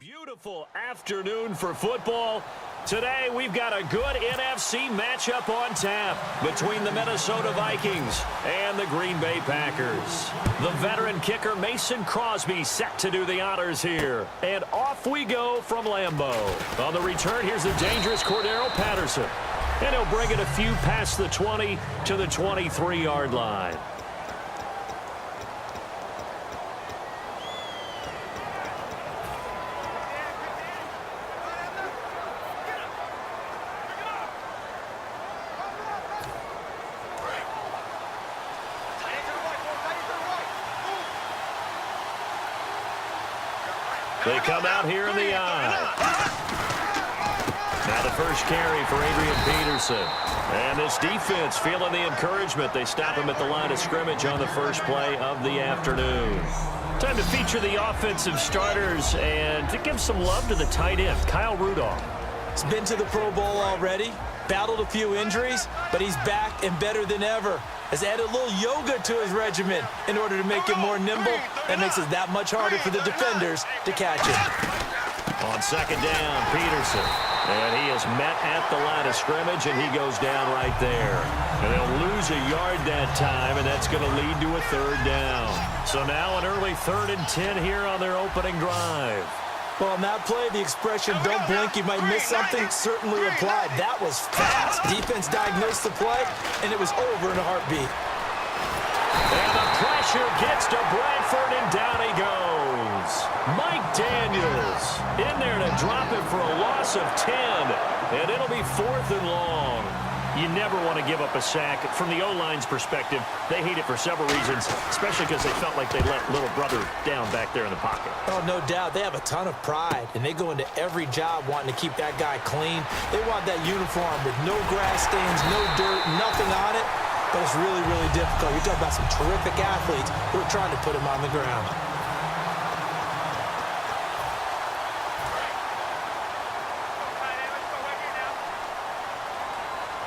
Beautiful afternoon for football. Today we've got a good NFC matchup on tap between the Minnesota Vikings and the Green Bay Packers. The veteran kicker Mason Crosby set to do the honors here. And off we go from Lambeau. On the return, here's the dangerous Cordero Patterson. And he'll bring it a few past the 20 to the 23-yard line. They come out here in the eye. Now the first carry for Adrian Peterson. And this defense feeling the encouragement. They stop him at the line of scrimmage on the first play of the afternoon. Time to feature the offensive starters and to give some love to the tight end, Kyle Rudolph. He's been to the Pro Bowl already, battled a few injuries, but he's back and better than ever. Has added a little yoga to his regimen in order to make him more nimble. That makes it that much harder for the defenders to catch him. On second down, Peterson. And he is met at the line of scrimmage, and he goes down right there. And they'll lose a yard that time, and that's going to lead to a third down. So now an early 3rd and 10 here on their opening drive. Well, on that play, the expression, don't blink, you might miss something, certainly applied. That was fast. Defense diagnosed the play, and it was over in a heartbeat. And the pressure gets to Bradford, and down he goes. Mike Daniels in there to drop him for a loss of 10, and it'll be 4th and long. You never want to give up a sack. From the O-line's perspective, they hate it for several reasons, especially because they felt like they let little brother down back there in the pocket. Oh, no doubt. They have a ton of pride, and they go into every job wanting to keep that guy clean. They want that uniform with no grass stains, no dirt, nothing on it. But it's really, really difficult. You're talking about some terrific athletes who are trying to put him on the ground.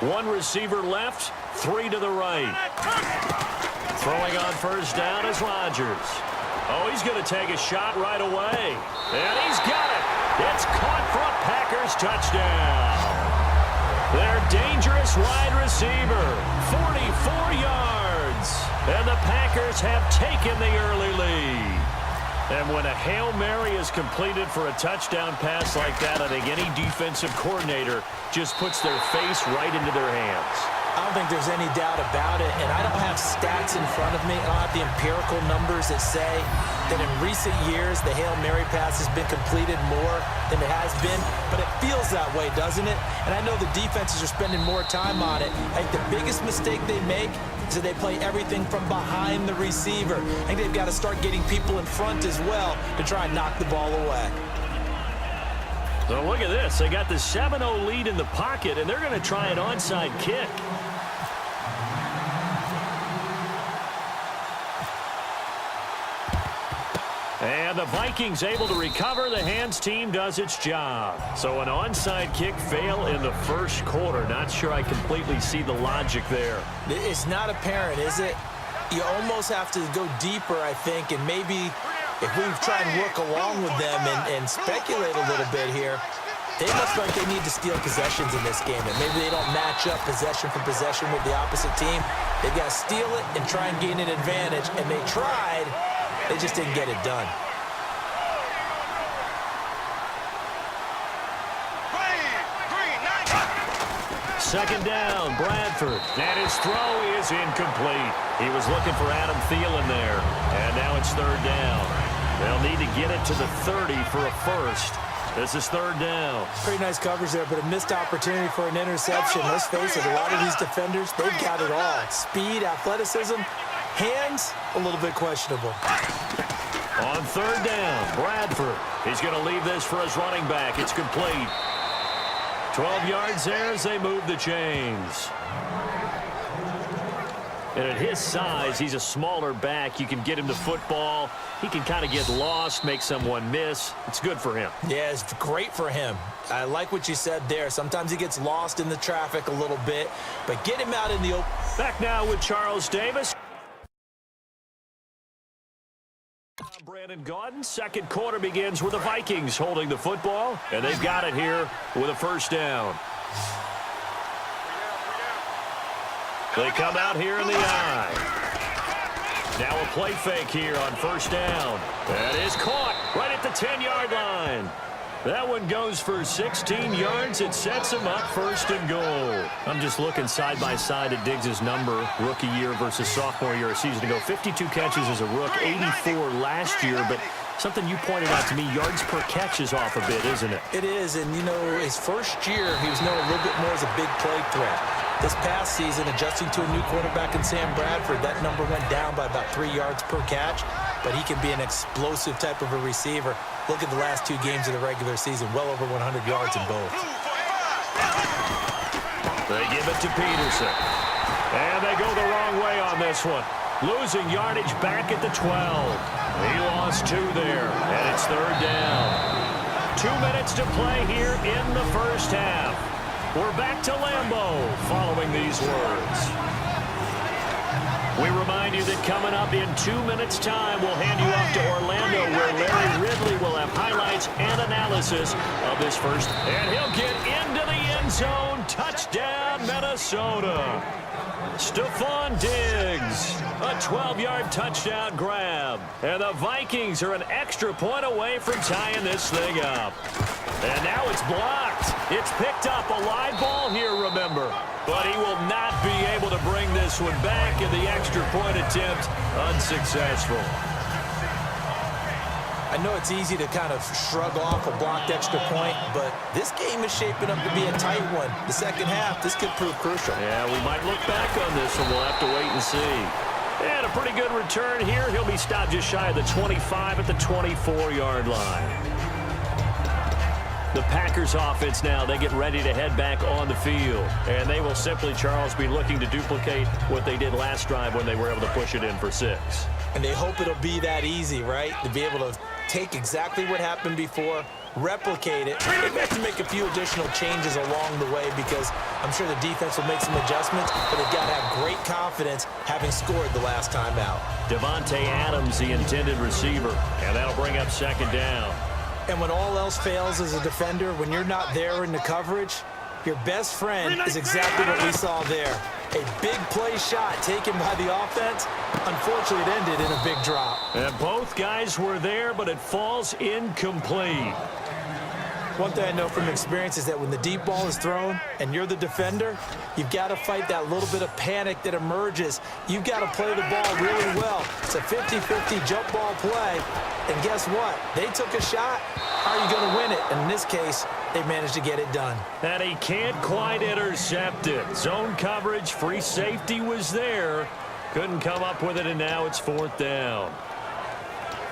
One receiver left, 3 to the right. Throwing on first down is Rodgers. Oh, he's going to take a shot right away. And he's got it. It's caught for a Packers touchdown. Their dangerous wide receiver, 44 yards. And the Packers have taken the early lead. And when a Hail Mary is completed for a touchdown pass like that, I think any defensive coordinator just puts their face right into their hands. I don't think there's any doubt about it, and I don't have stats in front of me. I don't have the empirical numbers that say that in recent years the Hail Mary pass has been completed more than it has been, but it feels that way, doesn't it? And I know the defenses are spending more time on it. I think the biggest mistake they make is that they play everything from behind the receiver. I think they've got to start getting people in front as well to try and knock the ball away. So look at this. They got the 7-0 lead in the pocket, and they're going to try an onside kick. And the Vikings able to recover. The hands team does its job. So an onside kick fail in the first quarter. Not sure I completely see the logic there. It's not apparent, is it? You almost have to go deeper, I think, and maybe if we try and work along with them and speculate a little bit here, they must like they need to steal possessions in this game, and maybe they don't match up possession for possession with the opposite team. They've got to steal it and try and gain an advantage, and they tried. They just didn't get it done. Second down, Bradford. And his throw is incomplete. He was looking for Adam Thielen there. And now it's 3rd down. They'll need to get it to the 30 for a first. This is 3rd down. Pretty nice coverage there, but a missed opportunity for an interception. Let's face it, a lot of these defenders, they've got it all. Speed, athleticism, hands, a little bit questionable. On 3rd down, Bradford. He's going to leave this for his running back. It's complete. 12 yards there as they move the chains. And at his size, he's a smaller back. You can get him the football. He can kind of get lost, make someone miss. It's good for him. Yeah, it's great for him. I like what you said there. Sometimes he gets lost in the traffic a little bit, but get him out in the open. Back now with Charles Davis. And gone. Second quarter begins with the Vikings holding the football, and they've got it here with a first down. They come out here in the eye. Now a play fake here on first down. That is caught right at the 10-yard line. That one goes for 16 yards. It sets him up first and goal. I'm just looking side by side at Diggs' number, rookie year versus sophomore year a season ago. 52 catches as a rook, 84 last year. But something you pointed out to me, yards per catch is off a bit, isn't it? It is, and, you know, his first year, he was known a little bit more as a big play threat. This past season, adjusting to a new quarterback in Sam Bradford, that number went down by about 3 yards per catch, but he can be an explosive type of a receiver. Look at the last 2 games of the regular season, well over 100 yards in both. They give it to Peterson. And they go the wrong way on this one. Losing yardage back at the 12. He lost 2 there, and it's third down. 2 minutes to play here in the first half. We're back to Lambeau following these words. We remind you that coming up in 2 minutes' time, we'll hand you off to Orlando, where Larry Ridley will have highlights and analysis of this first. And he'll get into the end zone. Touchdown, Minnesota. Stephon Diggs, a 12-yard touchdown grab. And the Vikings are an extra point away from tying this thing up. And now it's blocked. It's picked up. A live ball here, remember. But he will not be able to bring this one back, and the extra point attempt unsuccessful. I know it's easy to kind of shrug off a blocked extra point, but this game is shaping up to be a tight one. The second half, this could prove crucial. Yeah, we might look back on this one. We'll have to wait and see. And a pretty good return here. He'll be stopped just shy of the 25 at the 24-yard line. The Packers offense now, they get ready to head back on the field. And they will simply, Charles, be looking to duplicate what they did last drive when they were able to push it in for 6. And they hope it'll be that easy, right? To be able to take exactly what happened before, replicate it. They have to make a few additional changes along the way because I'm sure the defense will make some adjustments, but they've got to have great confidence having scored the last time out. Devontae Adams, the intended receiver, and that'll bring up second down. And when all else fails as a defender, when you're not there in the coverage, your best friend is exactly what we saw there. A big play shot taken by the offense. Unfortunately, it ended in a big drop. And both guys were there, but it falls incomplete. One thing I know from experience is that when the deep ball is thrown and you're the defender, you've got to fight that little bit of panic that emerges. You've got to play the ball really well. It's a 50-50 jump ball play. And guess what? They took a shot. How are you going to win it? And in this case, they managed to get it done. And he can't quite intercept it. Zone coverage, free safety was there. Couldn't come up with it, and now it's fourth down.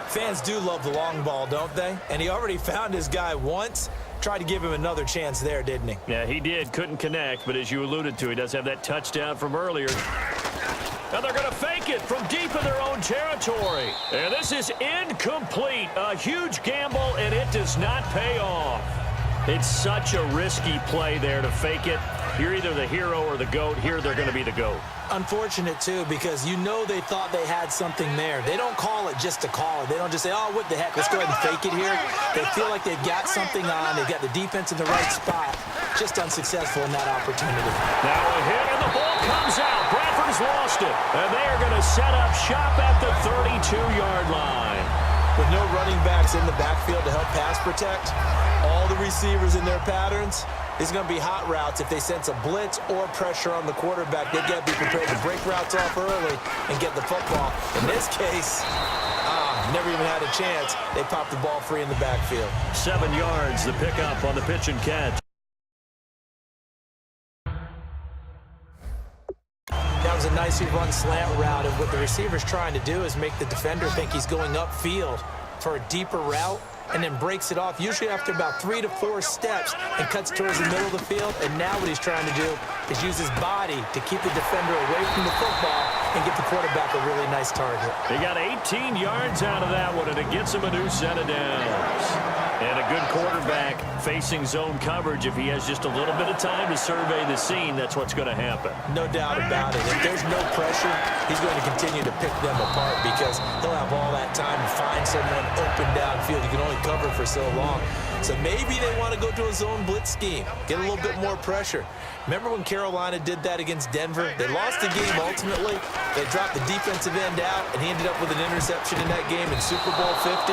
Fans do love the long ball, don't they? And he already found his guy once. Tried to give him another chance there, didn't he? Yeah, he did. Couldn't connect, but as you alluded to, he does have that touchdown from earlier. Now they're going to fake it from deep in their own territory. And this is incomplete. A huge gamble, and it does not pay off. It's such a risky play there to fake it. You're either the hero or the GOAT. Here they're going to be the GOAT. Unfortunate, too, because you know they thought they had something there. They don't call it just to call it. They don't just say, oh, what the heck, let's go ahead and fake it here. They feel like they've got something on. They've got the defense in the right spot. Just unsuccessful in that opportunity. Now a hit, and the ball comes out. Bradford's lost it. And they are going to set up shop at the 32-yard line. With no running backs in the backfield to help pass protect, all the receivers in their patterns, it's going to be hot routes. If they sense a blitz or pressure on the quarterback, they've got to be prepared to break routes off early and get the football. In this case, never even had a chance. They popped the ball free in the backfield. 7 yards, the pickup on the pitch and catch. That was a nicely run slant route, and what the receiver's trying to do is make the defender think he's going upfield for a deeper route, and then breaks it off, usually after about 3 to 4 steps, and cuts towards the middle of the field. And now what he's trying to do is use his body to keep the defender away from the football and get the quarterback a really nice target. He got 18 yards out of that one, and it gets him a new set of downs. And a good quarterback facing zone coverage, if he has just a little bit of time to survey the scene, that's what's going to happen. No doubt about it. If there's no pressure, he's going to continue to pick them apart because he'll have all that time to find someone open downfield. You can only cover for so long. So maybe they want to go to a zone blitz scheme, get a little bit more pressure. Remember when Carolina did that against Denver? They lost the game ultimately. They dropped the defensive end out, and he ended up with an interception in that game in Super Bowl 50.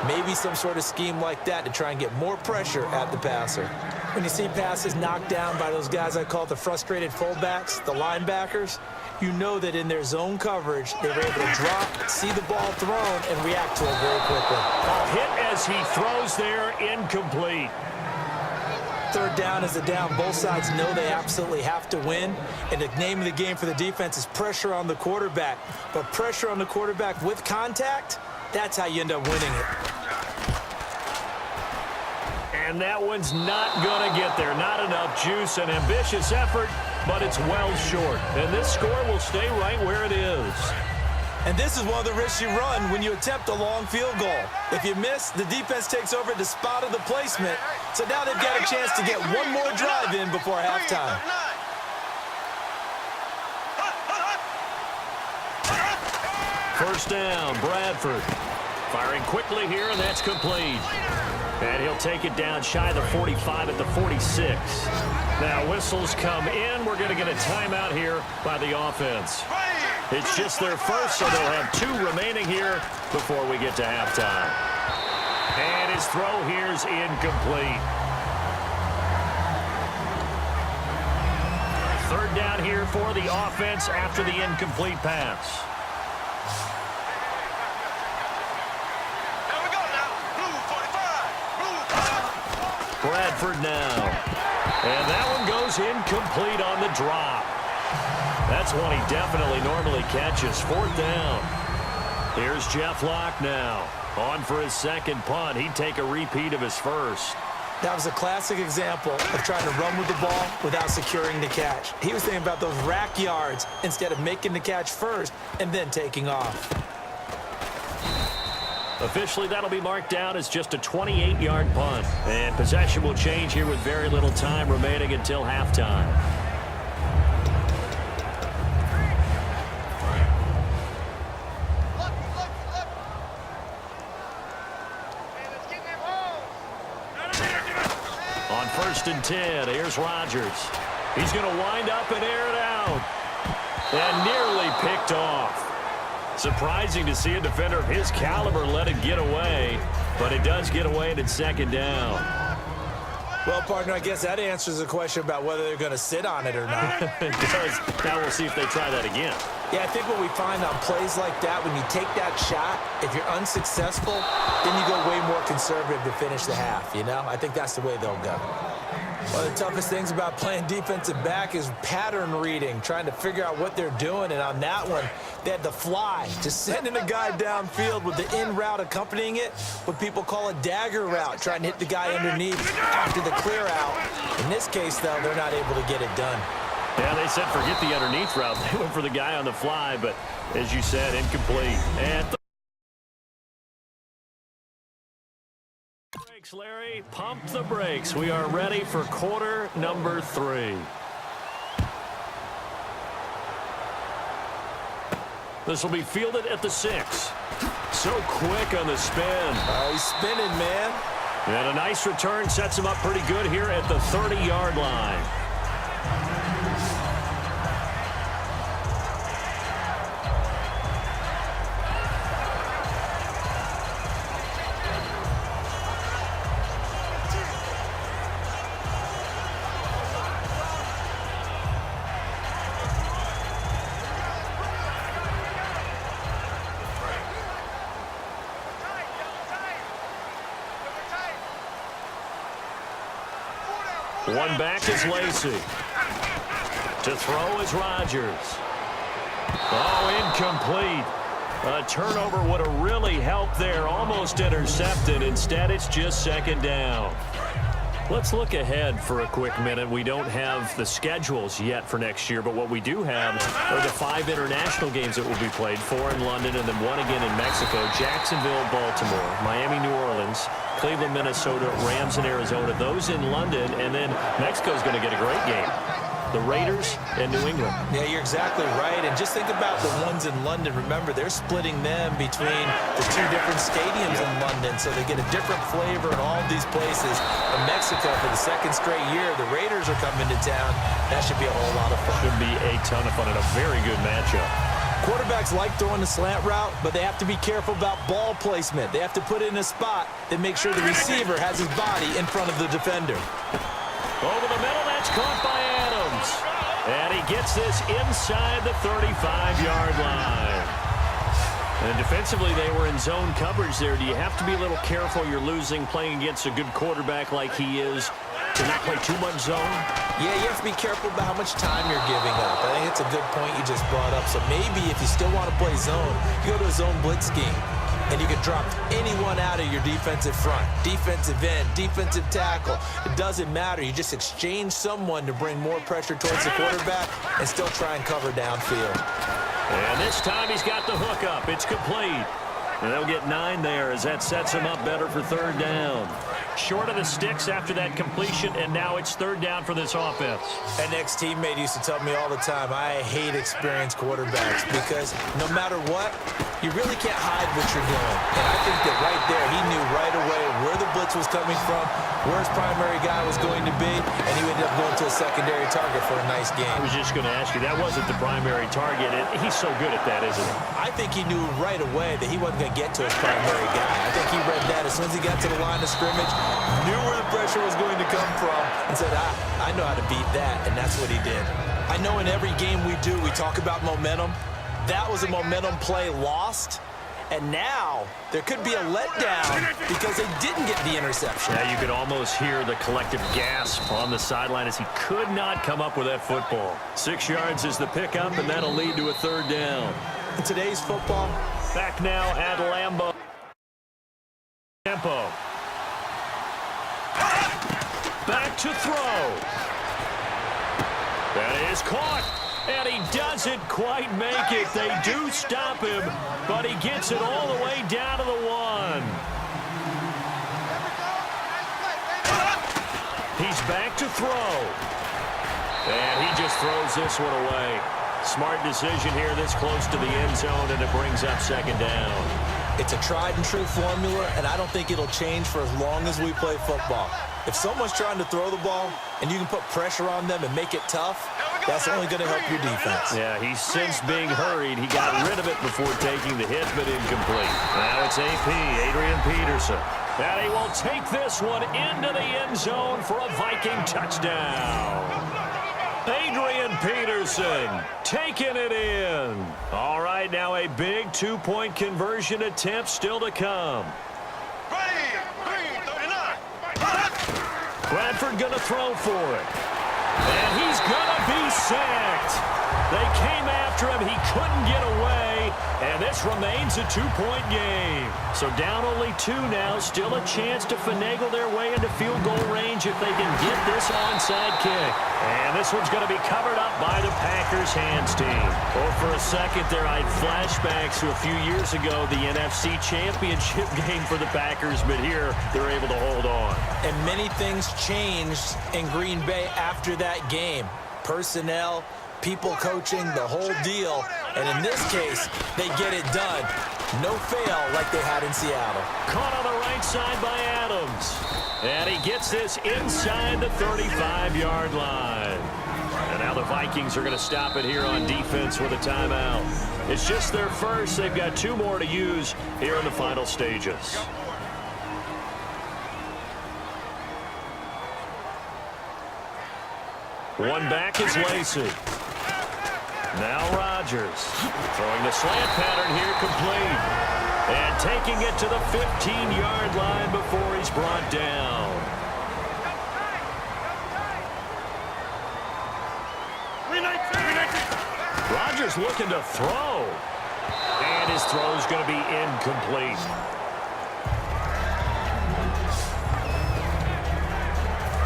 Maybe some sort of scheme like that to try and get more pressure at the passer. When you see passes knocked down by those guys I call the frustrated fullbacks, the linebackers, you know that in their zone coverage, they were able to drop, see the ball thrown, and react to it very quickly. A hit as he throws there, incomplete. Third down is a down. Both sides know they absolutely have to win. And the name of the game for the defense is pressure on the quarterback. But pressure on the quarterback with contact, that's how you end up winning it. And that one's not going to get there. Not enough juice. An ambitious effort, but it's well short. And this score will stay right where it is. And this is one of the risks you run when you attempt a long field goal. If you miss, the defense takes over the spot of the placement. So now they've got a chance to get one more drive in before halftime. First down, Bradford. Firing quickly here, and that's complete. And he'll take it down shy of the 45 at the 46. Now whistles come in. We're going to get a timeout here by the offense. It's just their first, so they'll have 2 remaining here before we get to halftime. And his throw here's incomplete. Third down here for the offense after the incomplete pass. Bradford now. And that one goes incomplete on the drop. That's one he definitely normally catches. Fourth down. Here's Jeff Locke now. On for his second punt. He'd take a repeat of his first. That was a classic example of trying to run with the ball without securing the catch. He was thinking about those rack yards instead of making the catch first and then taking off. Officially, that'll be marked down as just a 28-yard punt. And possession will change here with very little time remaining until halftime. On 1st and 10, here's Rodgers. He's going to wind up and air it out. And nearly picked off. Surprising to see a defender of his caliber let it get away, but it does get away and it's second down. Well, partner, I guess that answers the question about whether they're going to sit on it or not. It does. Now we'll see if they try that again. Yeah, I think what we find on plays like that, when you take that shot, if you're unsuccessful, then you go way more conservative to finish the half, you know? I think that's the way they'll go. One of the toughest things about playing defensive back is pattern reading, trying to figure out what they're doing. And on that one, they had the fly, just sending a guy downfield with the in route accompanying it, what people call a dagger route, trying to hit the guy underneath after the clear out. In this case, though, they're not able to get it done. Yeah, they said forget the underneath route. They went for the guy on the fly, but as you said, incomplete. And brakes, Larry. Pump the brakes. We are ready for quarter number 3. This will be fielded at the 6. So quick on the spin. Oh, he's spinning, man. And a nice return sets him up pretty good here at the 30-yard line. One back is Lacy. To throw is Rodgers. Oh, incomplete. A turnover would have really helped there. Almost intercepted. Instead, it's just second down. Let's look ahead for a quick minute. We don't have the schedules yet for next year, but what we do have are the 5 international games that will be played, 4 in London and then 1 again in Mexico, Jacksonville, Baltimore, Miami, New Orleans, Cleveland, Minnesota, Rams, and Arizona. Those in London, and then Mexico's going to get a great game. The Raiders and New England. Yeah, you're exactly right. And just think about the ones in London. Remember, they're splitting them between the two different stadiums in London, so they get a different flavor in all of these places. In Mexico, for the second straight year, the Raiders are coming to town. That should be a whole lot of fun. Should be a ton of fun and a very good matchup. Quarterbacks like throwing the slant route, but they have to be careful about ball placement. They have to put it in a spot that makes sure the receiver has his body in front of the defender. Over the middle, that's caught by Adams. And he gets this inside the 35-yard line. And defensively, they were in zone coverage there. Do you have to be a little careful? You're losing playing against a good quarterback like he is to not play too much zone? Yeah, you have to be careful about how much time you're giving up. I think it's a good point you just brought up. So maybe if you still want to play zone, you go to a zone blitz scheme. And you can drop anyone out of your defensive front, defensive end, defensive tackle. It doesn't matter. You just exchange someone to bring more pressure towards the quarterback and still try and cover downfield. And this time he's got the hook up. It's complete. And they'll get 9 there as that sets him up better for third down. Short of the sticks after that completion, and now it's third down for this offense. An ex-teammate used to tell me all the time, I hate experienced quarterbacks because no matter what, you really can't hide what you're doing. And I think that right there, he knew right away where the blitz was coming from, where his primary guy was going to be, and he ended up going to a secondary target for a nice game. I was just going to ask you, that wasn't the primary target. And he's so good at that, isn't he? I think he knew right away that he wasn't going to get to his primary guy. I think he read that as soon as he got to the line of scrimmage, knew where the pressure was going to come from, and said, I know how to beat that, and that's what he did. I know in every game we do, we talk about momentum. That was a momentum play lost, and now there could be a letdown because they didn't get the interception. Yeah, you could almost hear the collective gasp on the sideline as he could not come up with that football. 6 yards is the pickup, and that'll lead to a third down. In today's football, back now at Lambeau. Tempo. Back to throw. That is caught. And he doesn't quite make it. They do stop him, but he gets it all the way down to the 1. He's back to throw. And he just throws this one away. Smart decision here this close to the end zone, and it brings up second down. It's a tried-and-true formula, and I don't think it'll change for as long as we play football. If someone's trying to throw the ball and you can put pressure on them and make it tough, that's only going to help your defense. Yeah, he's since being hurried. He got rid of it before taking the hit, but incomplete. Now it's AP, Adrian Peterson. And he will take this one into the end zone for a Viking touchdown. Adrian Peterson taking it in. All right, now a big two-point conversion attempt still to come. Bradford going to throw for it. And he's going to be sacked. They came after him. He couldn't get away. And this remains a two-point game. So down only 2 now. Still a chance to finagle their way into field goal range if they can get this onside kick. And this one's going to be covered up by the Packers hands team. Oh, for a second there, I had flashbacks to a few years ago, the NFC Championship game for the Packers. But here, they're able to hold on. And many things changed in Green Bay after that game. Personnel, people coaching, the whole deal. And in this case, they get it done. No fail like they had in Seattle. Caught on the right side by Adams. And he gets this inside the 35-yard line. And now the Vikings are going to stop it here on defense with a timeout. It's just their first. They've got 2 more to use here in the final stages. One back is Lacey. Now Rodgers throwing the slant pattern here complete. And taking it to the 15-yard line before he's brought down. Rodgers looking to throw. And his throw is going to be incomplete.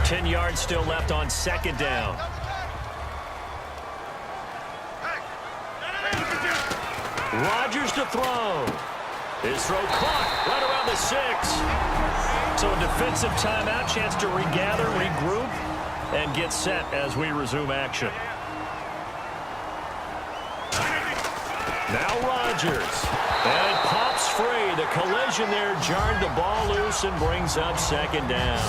Ten yards still left on second down. Rodgers to throw. His throw caught right around the 6. So a defensive timeout, chance to regather, regroup, and get set as we resume action. Now Rodgers. And it pops free. The collision there jarred the ball loose and brings up second down.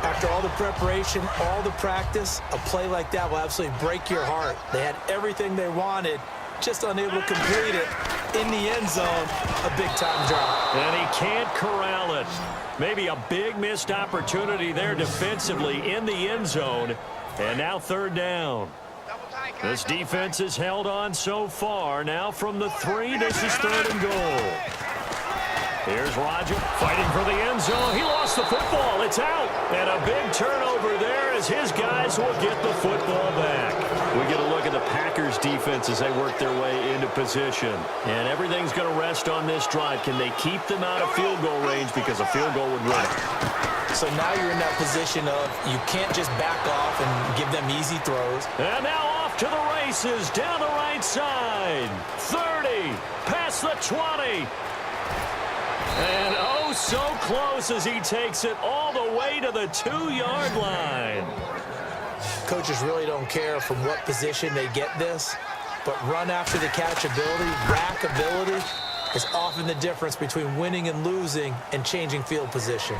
After all the preparation, all the practice, a play like that will absolutely break your heart. They had everything they wanted, just unable to complete it. In the end zone, a big-time drop. And he can't corral it. Maybe a big missed opportunity there defensively in the end zone. And now third down. This defense has held on so far. Now from the 3, this is third and goal. Here's Rodgers fighting for the end zone. He lost the football. It's out. And a big turnover there as his guys will get the football back. We get a look at the Packers defense as they work their way into position. And everything's going to rest on this drive. Can they keep them out of field goal range, because a field goal would win it? So now you're in that position of you can't just back off and give them easy throws. And now off to the races down the right side. 30, past the 20. And oh, so close as he takes it all the way to the 2-yard line. Coaches really don't care from what position they get this, but run after the catch ability, rack ability, is often the difference between winning and losing and changing field position.